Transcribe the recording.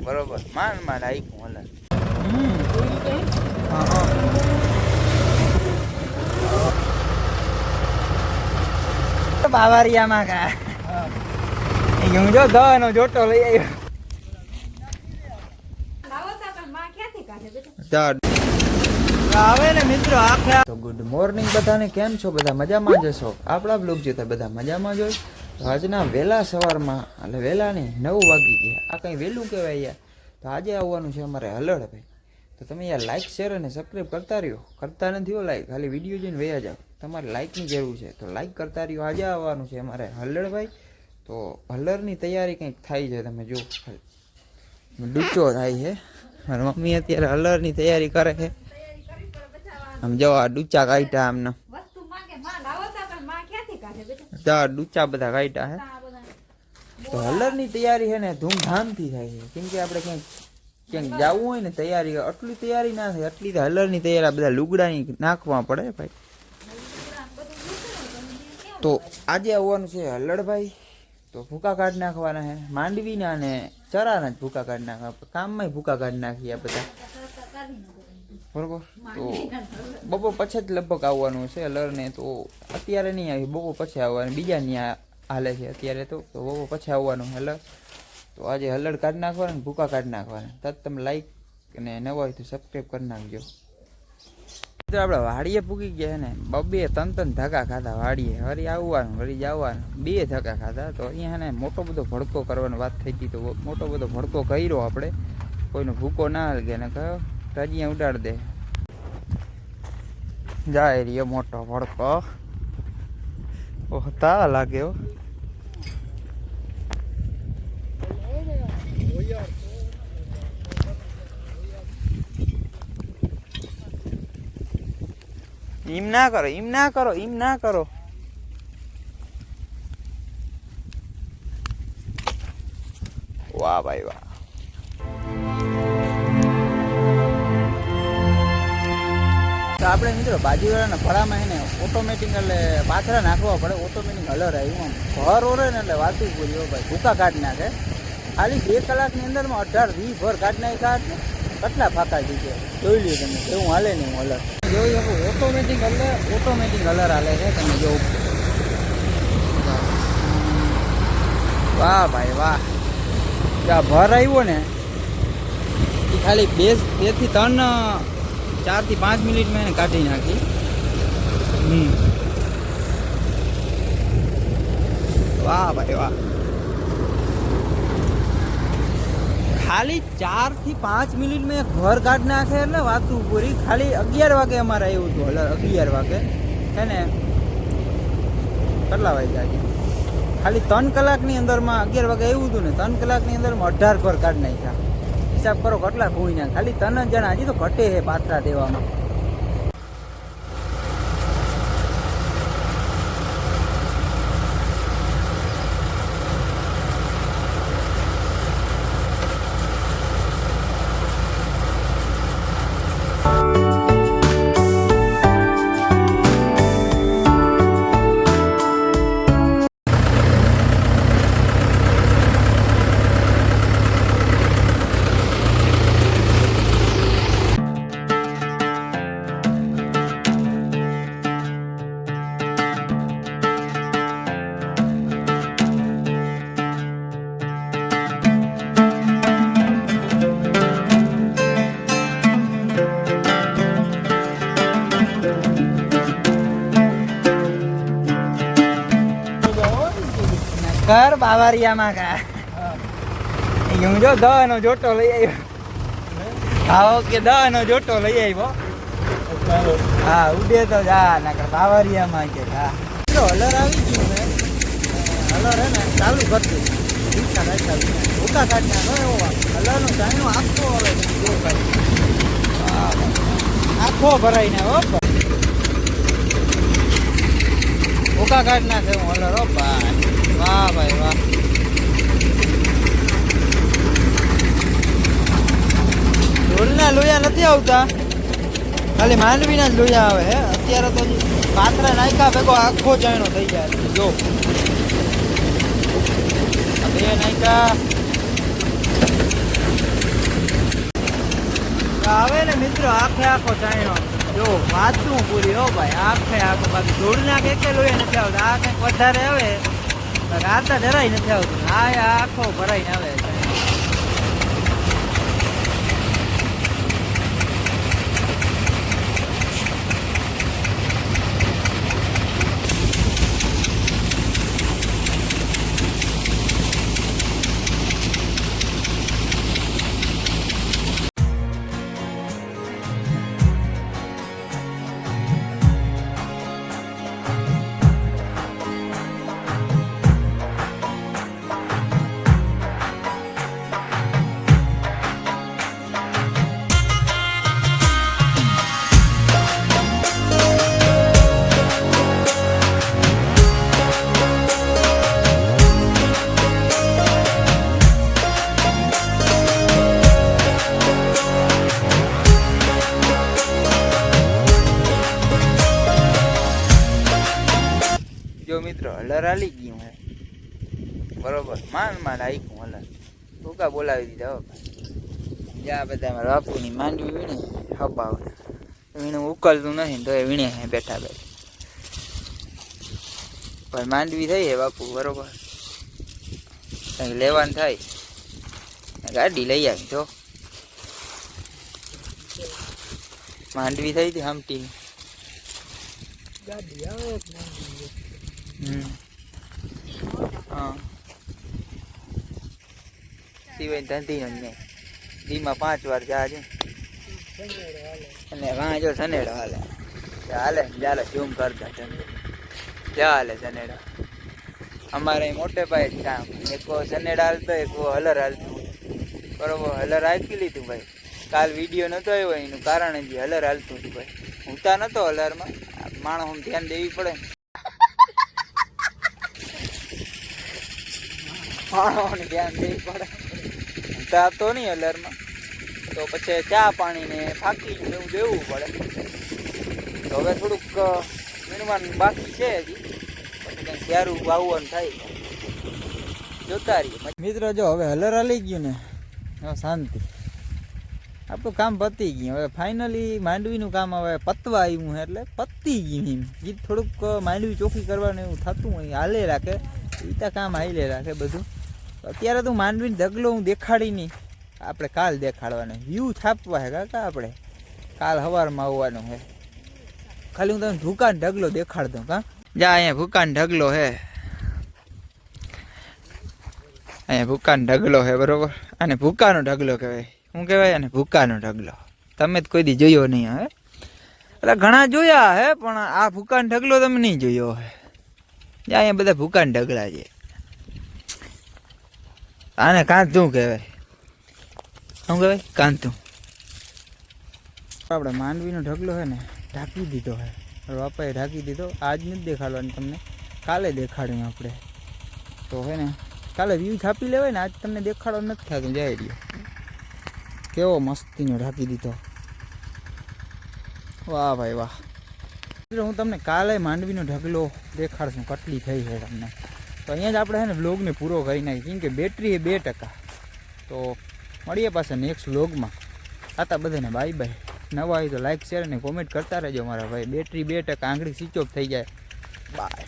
બરોબર માંડ આઈકું હલે બાવારિયામાં કા હું જો દવાનો જોટો લઈ આવ્યો આવે ને મિત્રો આખા તો ગુડ મોર્નિંગ બધાને કેમ છો બધા મજામાં જશો આપણા બ્લોગ જોતા બધા મજામાં જ હોય તો આજના વહેલા સવારમાં એટલે વહેલા નહીં 9 વાગી ગયા આ કંઈ વહેલું કહેવાય યાર તો આજે આવવાનું છે અમારે હલડ ભાઈ તો તમે યાર લાઈક શેર અને સબસ્ક્રાઈબ કરતા રહ્યો કરતા નથી હો લાઈક ખાલી વિડીયો જોઈને વયા જાઓ તમારે લાઈકની જરૂર છે તો લાઈક કરતા રહ્યો આજે આવવાનું છે અમારે હલડ ભાઈ તો હલડની તૈયારી કંઈક થાય છે તમે જો ડૂચો થાય છે મારી મમ્મી અત્યારે હલડની તૈયારી કરે છે આમ જો આ ડૂચા કાઢ્યા આમને ડૂચા બધા કાઢ્યા હે તો હલડની તૈયારી છે ને ધૂમધામથી થાય છે કેમ કે આપણે ક્યાંક જવું હોય ને તૈયારી આટલી તૈયારી ના થાય આટલી તો હલડની તૈયારી બધા લુગડાની નાખવા પડે ભાઈ તો આજે આવવાનું છે હલડ ભાઈ તો ભૂકા કાઢી નાખવાના છે માંડવીના અને ચરાના જ ભૂકા કાઢી નાખવા કામમાં ભૂકા કાઢી નાખીએ બધા બરોબર તો બપોર પછી જ લગભગ આવવાનું છે હલડને તો અત્યારે નહીં આવી બપોર પછી આવવાનું બીજા ત્યાં હાલે છે અત્યારે તો બપોર પછી આવવાનું હલડ તો આજે હલડ કાઢી નાખવાના ભૂકા કાઢી નાખવાના તત તમે લાઈક અને નવા હોય તો સબસ્ક્રાઈબ કરી નાખજો તો આપણે વાડીએ પૂગી ગયા ને બબે ત્રણ ધક્કા ખાધા વાડીએ વળી આવવાનું વળી જવાનું 2 ધક્કા ખાધા તો અહીંયા ને મોટો બધો ભડકો કરવાની વાત થઈ હતી તો મોટો બધો ભડકો કર્યો આપણે કોઈનો ભૂકો ના હલગે ને કયો રજીયા ઉડાડ દે જાય રહ્યો મોટો ભડકો ઓહ તા લાગ્યો એમ ના કરો વાહ ભાઈ વાહ તો આપણે મિત્રો બાજુવાળાના ફળામાં એને ઓટોમેટિક એટલે પાથરા નાખવા પડે ઓટોમેટિક હલર આવ્યું ભર ઓરે ને એટલે વાતું પૂરી ભાઈ ભૂકા કાઢી નાખે ખાલી 2 કલાકની અંદરમાં 18-20 ભર કાઢી નાખ્યા કેટલા ફાકા દીધે જોઈ લ્યો તમે એવું હાલે ને હું હલર જોઈ શકો ઓટોમેટિક હલર હાલે છે તમે જો વાહ ભાઈ વાહ જ્યાં ભર આવ્યો ને એ ખાલી 2 થી 3 4 થી 5 મિનિટમાં એને કાઢી નાખી વાહ ભાઈ વાહ ખાલી 4 થી 5 મિનિટ મેં ઘર કાઢી નાખે એટલે વાતું પૂરી ખાલી 11 વાગે અમારે આવ્યું હતું હલર 11 વાગે છે ને કેટલા વાગ્યા ખાલી 3 કલાકની અંદરમાં 11 વાગે આવ્યું હતું ને 3 કલાકની અંદરમાં 18 ઘર કાઢી નાખ્યા હિસાબ કરો કેટલા ખૂણા ખાલી 3 જણા હજી તો ઘટે છે પાથરા દેવામાં ઘર બાવારિયામાં કા હું જો દવાનો જોટો લઈ આવ્યો હા ઓકે દવાનો જોટો લઈ આવ્યો હા ઉડે તો જા નકર બાવારિયામાં કે હા જો હલર આવી ગયું ને હલર હે ને ચાલુ કરતું ભૂકા કાઢી નાખો એવો હલરનો ચાઈનો આખો હવે જો ભાઈ આખો ભરાઈને હો ભૂકા કાઢી નાખે હું હલર હો ભાઈ વાહ ભાઈ વાહ ઢોલના લોયા નથી આવતા ખાલી માંડવીના જ લોયા આવે હે અત્યારે તો પાથરા નાખ્યા ભેગો આખો ચાયણો થઈ જાય જો 2 નાખ્યા આવે ને મિત્રો આખે આખો ચાઈનો જો વાંચવું પૂરી હો ભાઈ આખે આખો બાકી ધૂળ ના કે લોહી નથી આવતું આ કંઈક વધારે આવે આતા જરાય નથી આવતું આ આખો ભરાઈને આવે જો મિત્રો હલર હાલી ગયું હે બરોબર માંડ આઈકું હલર ભૂકા બોલાવી દીધા હો ભાઈ જ્યાં બધા મારા બાપુની માંડવી વીણે હબાવ વીણે ઉકલતું નથી તો એ વીણે હે બેઠા પણ માંડવી થઈ હે બાપુ બરોબર કંઈક લેવાનું થાય ગાડી લઈ આવી જો માંડવી થઈ હતી હમટી ગાડી આવે હા સિવાય ધંધી ને દીમાં 5 વાર જાજે અને વાંચો સનેડો હાલે હાલે ચાલે ઝૂમ કરતા ચાલે સનેડા અમારે મોટે ભાઈ કામ એક સનેડા હાલતો એક હલર હાલતું બરોબર હલર હાકી લીધું ભાઈ કાલ વિડીયો નતો આવ્યો એનું કારણ જ હલર હાલતું હતું ભાઈ હુંતા નતો હલરમાં માણસ ધ્યાન દેવી પડે માણસોને ધ્યાન દેવી પડે હુંતા તો નહીં હલરમાં તો પછી ચા પાણી ને ફાકી એવું દેવું પડે તો હવે થોડુંક વીણવાનું બાકી છે હજી પછી કંઈક સારું વાવવાનું થાય જોતા રહીએ મિત્રો જો હવે હલર હાલી ગયું ને હવે શાંતિ આપણું કામ પતી ગયું હવે ફાઇનલી માંડવીનું કામ હવે પતવા આવ્યું છે એટલે પતી ગયું એમ જે થોડુંક માંડવી ચોખ્ખી કરવાનું એવું થતું હોય હાલે રાખે એ કામ હાલે રાખે બધું અત્યારે તો માંડવીને ઢગલો હું દેખાડી નહીં આપણે કાલ દેખાડવાનો વ્યૂ છાપવા હે કાકા આપણે કાલ સવારમાં આવવાનું હે ખાલી હું તમને ભૂકાન ઢગલો દેખાડ દઉં કા જા અહીંયા ભૂકાન ઢગલો હે અહીંયા ભૂકાન ઢગલો હે બરોબર અને ભૂકાનો ઢગલો કહેવાય શું કહેવાય અને ભૂકાનો ઢગલો તમે તો કોઈ દી જોયો નહીં હે એટલે ઘણા જોયા હે પણ આ ભૂકાન ઢગલો તમે નહીં જોયો હે અહીંયા બધા ભૂકાન ઢગલા છે આને કાંતું કહેવાય શું કહેવાય કાંતું આપણે માંડવીનો ઢગલો હે ને ઢાંકી દીધો હે બાપાએ ઢાંકી દીધો આજ નથી દેખાડવાની તમને કાલે દેખાડ્યું આપણે તો હે ને કાલે વ્યૂ છાપી લેવાય ને આજ તમને દેખાડવા નથી થતું જાય રહ્યો કેવો મસ્તીનો ઢાંકી દીધો વાહ ભાઈ વાહ હું તમને કાલે માંડવીનો ઢગલો દેખાડશું કેટલી થઈ છે તમને તો અહીંયા જ આપણે છે ને વ્લોગને પૂરો કરી નાખીએ કેમ કે બેટરી એ 2%. તો મળીએ પાછા નેક્સ્ટ વ્લોગમાં આતા બધાને બાય બાય નવા હોય તો લાઈક શેર અને કોમેન્ટ કરતા રહેજો મારા ભાઈ બેટરી 2% આંગળી સ્વિચ ઓફ થઈ જાય બાય.